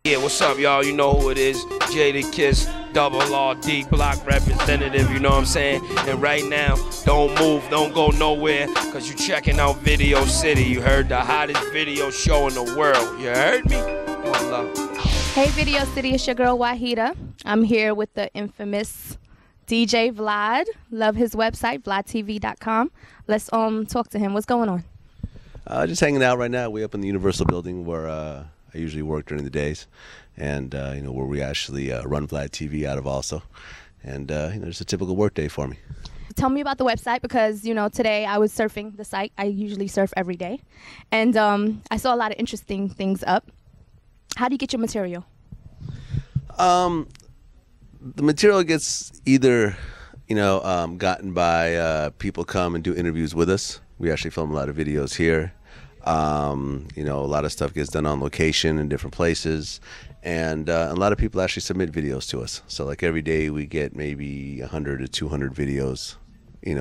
Yeah, what's up, y'all? You know who it is. Jada Kiss, Double RD Block representative, you know what I'm saying? And right now, don't move, don't go nowhere, because you're checking out Video City. You heard the hottest video show in the world. You heard me? One love. Hey, Video City, it's your girl, Wahida. I'm here with the infamous DJ Vlad. Love his website, vladtv.com. Let's talk to him. What's going on? Just hanging out right now. We're up in the Universal building where I usually work during the days, and where we actually run Vlad TV out of also. And it's a typical work day for me. Tell me about the website, because today I was surfing the site. I usually surf every day, and I saw a lot of interesting things up. How do you get your material? The material gets either gotten by people come and do interviews with us. We actually film a lot of videos here. A lot of stuff gets done on location in different places, and a lot of people actually submit videos to us. So like every day we get maybe 100 to 200 videos,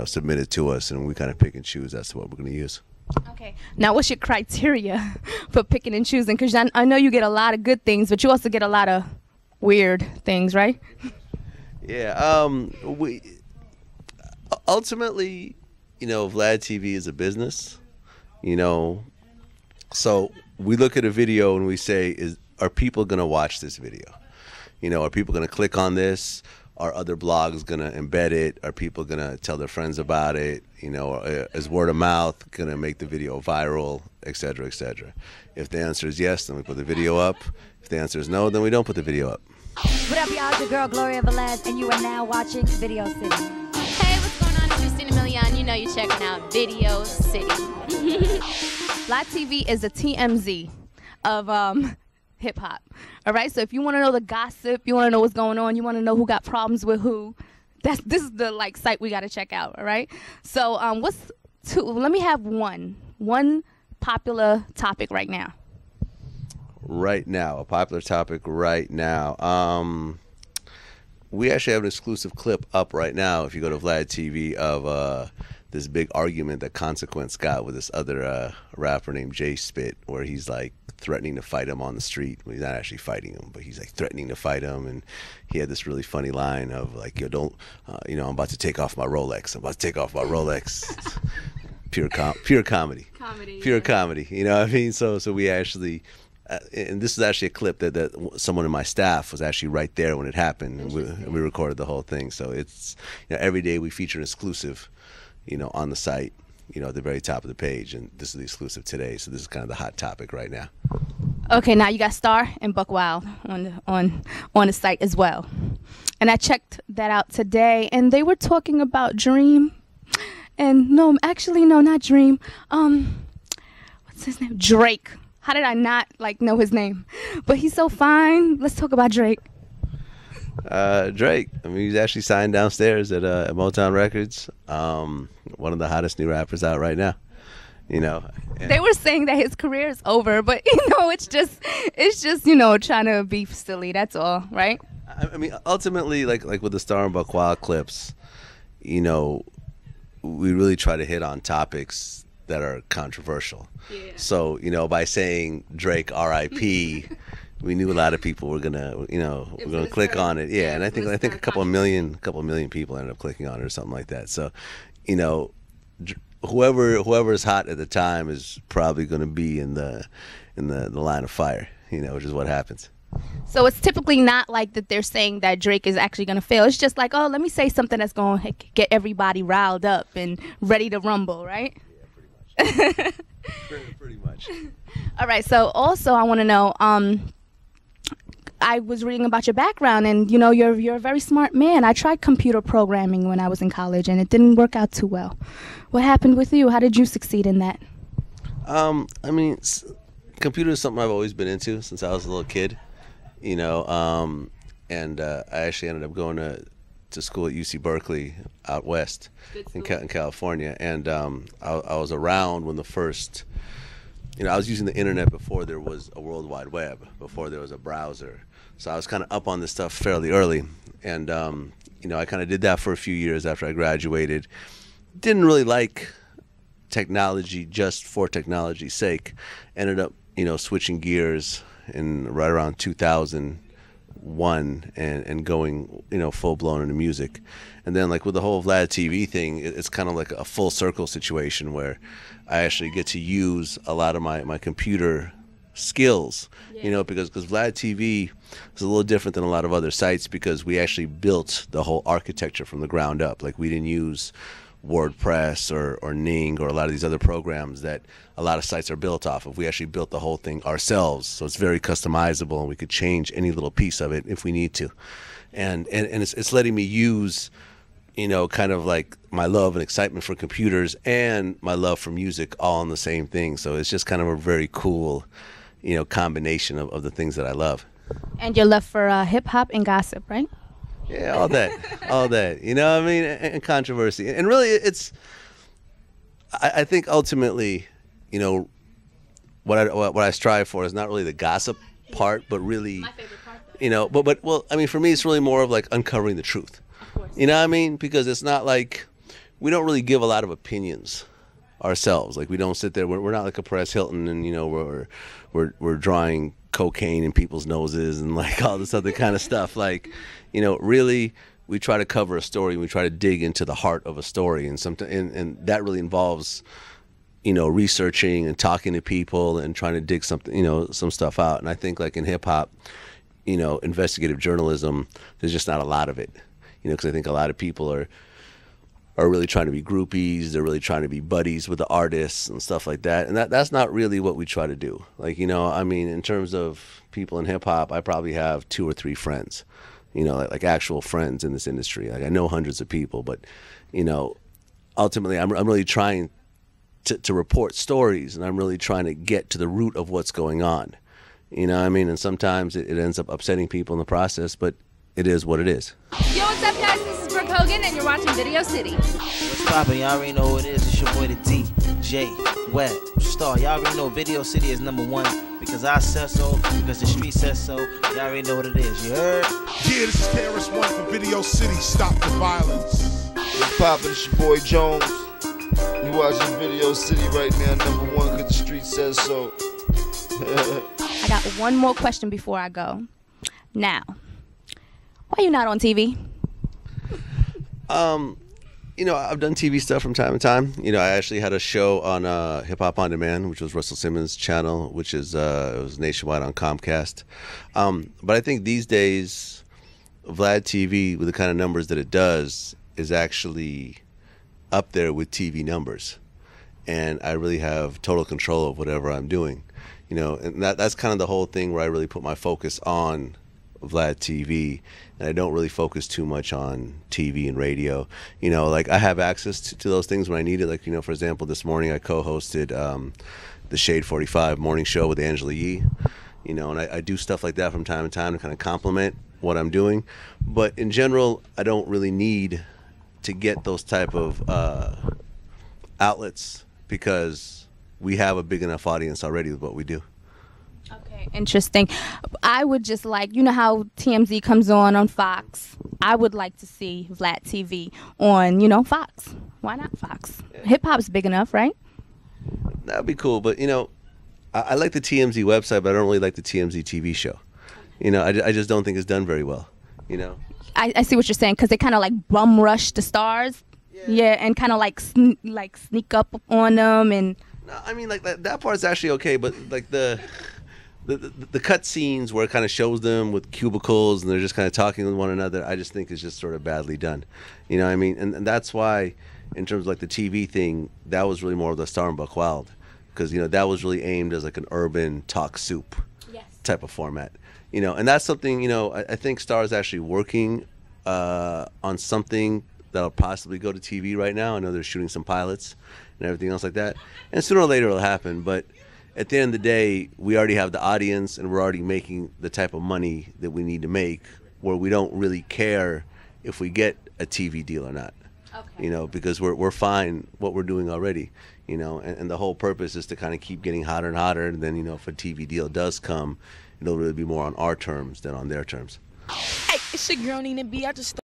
submitted to us, and we kind of pick and choose as to what we're going to use. Okay. Now, what's your criteria for picking and choosing? Because I know you get a lot of good things, but you also get a lot of weird things, right? Yeah. We ultimately, Vlad TV is a business. So we look at a video and we say, are people going to watch this video? Are people going to click on this? Are other blogs going to embed it? Are people going to tell their friends about it? Is word of mouth going to make the video viral, et cetera, et cetera? If the answer is yes, then we put the video up. If the answer is no, then we don't put the video up. What up, y'all? It's your girl, Gloria Velez, and you are now watching Video City. Hey, what's going on? It's Christina Milian. You're checking out Video City. Vlad TV is a TMZ of hip-hop. All right, so if you want to know the gossip, you want to know what's going on, you want to know who got problems with who, this is the site we got to check out. All right, so let me have one popular topic right now. Right now, a popular topic right now. We actually have an exclusive clip up right now, if you go to Vlad TV, of this big argument that Consequence got with this other rapper named Jay Spit, where he's like threatening to fight him on the street. Well, he's not actually fighting him, but he's like threatening to fight him, and he had this really funny line of like, "Yo, don't, I'm about to take off my Rolex. I'm about to take off my Rolex." Pure comedy. Pure comedy. You know what I mean? So we actually. And this is actually a clip that someone in my staff was actually right there when it happened, and we recorded the whole thing. So it's every day we feature an exclusive, on the site, at the very top of the page, and this is the exclusive today. So this is kind of the hot topic right now. Okay, now you got Star and Buck Wild on the site as well, and I checked that out today, and they were talking about Dream, and no, not Dream. What's his name? Drake. How did I not know his name? But he's so fine. Let's talk about Drake. Drake. I mean, he's actually signed downstairs at Motown Records. One of the hottest new rappers out right now. They were saying that his career is over, but it's just trying to be silly. That's all, right? I mean, ultimately, like with the Star and Buck Wild clips, we really try to hit on topics that are controversial. Yeah. So, by saying Drake R.I.P., we knew a lot of people were gonna, click on it. Yeah, and I think a couple million people ended up clicking on it or something like that. So, whoever's hot at the time is probably going to be in the line of fire. Which is what happens. So it's typically not like that they're saying that Drake is actually going to fail. It's just like, oh, let me say something that's going to get everybody riled up and ready to rumble, right? Pretty much. All right. So also, I want to know. I was reading about your background, and you're a very smart man. I tried computer programming when I was in college, and it didn't work out too well. What happened with you? How did you succeed in that? I mean, computer is something I've always been into since I was a little kid. And I actually ended up going to school at UC Berkeley out west in California, and I was around when the first, I was using the internet before there was a World Wide Web, before there was a browser, so I was kind of up on this stuff fairly early, and I kind of did that for a few years after I graduated. Didn't really like technology just for technology's sake. Ended up switching gears in right around 2001 and going, you know, full blown into music. And then like with the whole Vlad TV thing, it's kind of like a full circle situation where I actually get to use a lot of my computer skills, you know, because Vlad TV is a little different than a lot of other sites because we actually built the whole architecture from the ground up. Like we didn't use WordPress or Ning or a lot of these other programs that a lot of sites are built off of. We actually built the whole thing ourselves, so it's very customizable and we could change any little piece of it if we need to. And it's letting me use, you know, kind of like my love and excitement for computers and my love for music all in the same thing. So it's just kind of a very cool, you know, combination of the things that I love. And your love for hip hop and gossip, right? Yeah, all that, all that. You know what I mean? And controversy. And really, it's, I think ultimately, you know, what I strive for is not really the gossip part, but really, my favorite part, you know, but well, I mean, for me, it's really more of like uncovering the truth. You know what I mean? Because it's not like, we don't really give a lot of opinions ourselves. Like we don't sit there. We're not like a Perez Hilton, and you know we're drawing cocaine in people's noses and like all this other kind of stuff. Like, you know, really we try to cover a story and we try to dig into the heart of a story, and and that really involves, you know, researching and talking to people and trying to dig something, you know, some stuff out. And I think like in hip hop, you know, investigative journalism, there's just not a lot of it, you know, because I think a lot of people are really trying to be groupies. They're really trying to be buddies with the artists and stuff like that. And that's not really what we try to do. Like, you know, I mean, in terms of people in hip hop, I probably have 2 or 3 friends, you know, like actual friends in this industry. Like I know hundreds of people, but, you know, ultimately I'm really trying to report stories, and I'm really trying to get to the root of what's going on. You know what I mean? And sometimes it ends up upsetting people in the process, but it is what it is. Yo, what's up, guys? This is Brooke Hogan, and you're watching Video City. What's poppin'? Y'all already know who it is. It's your boy, the DJ Wet Star. Y'all already know Video City is #1 because I said so, because the street says so. Y'all already know what it is. You heard? Yeah, this is KRS-One for Video City. Stop the violence. What's poppin'? It's your boy Jones. You watching Video City right now, #1 because the street says so. I got one more question before I go. Now, why are you not on TV? You know, I've done TV stuff from time to time. You know, I actually had a show on Hip Hop On Demand, which was Russell Simmons' channel, which is it was nationwide on Comcast. But I think these days, Vlad TV, with the kind of numbers that it does, is actually up there with TV numbers. And I really have total control of whatever I'm doing. You know, and that's kind of the whole thing where I really put my focus on Vlad TV, and I don't really focus too much on TV and radio. You know, like I have access to those things when I need it. Like, you know, for example, this morning I co-hosted the Shade 45 morning show with Angela Yee. You know, and I do stuff like that from time to time to kind of complement what I'm doing. But in general, I don't really need to get those type of outlets because we have a big enough audience already with what we do. Okay, interesting. I would just like, you know how TMZ comes on Fox? I would like to see Vlad TV on, you know, Fox. Why not Fox? Hip hop's big enough, right? That would be cool, but you know, I like the TMZ website, but I don't really like the TMZ TV show. You know, I just don't think it's done very well, you know? I see what you're saying, because they kind of like bum rush the stars. Yeah, and kind of like sneak up on them. And no, I mean, like that part's actually okay, but like the cut scenes where it kind of shows them with cubicles and they're just kind of talking with one another, I just think is just sort of badly done. You know what I mean? And that's why, in terms of like the TV thing, that was really more of the Star and Buck Wild, because, you know, that was really aimed as like an urban talk soup type of format. You know, and that's something, you know, I think Star is actually working on something that'll possibly go to TV right now. I know they're shooting some pilots and everything else like that. And sooner or later it'll happen. But at the end of the day, we already have the audience and we're already making the type of money that we need to make, where we don't really care if we get a TV deal or not. Okay. You know, because we're fine what we're doing already, you know, and the whole purpose is to kind of keep getting hotter and hotter. And then, you know, if a TV deal does come, it'll really be more on our terms than on their terms. Hey, it's your girl Nina B. I just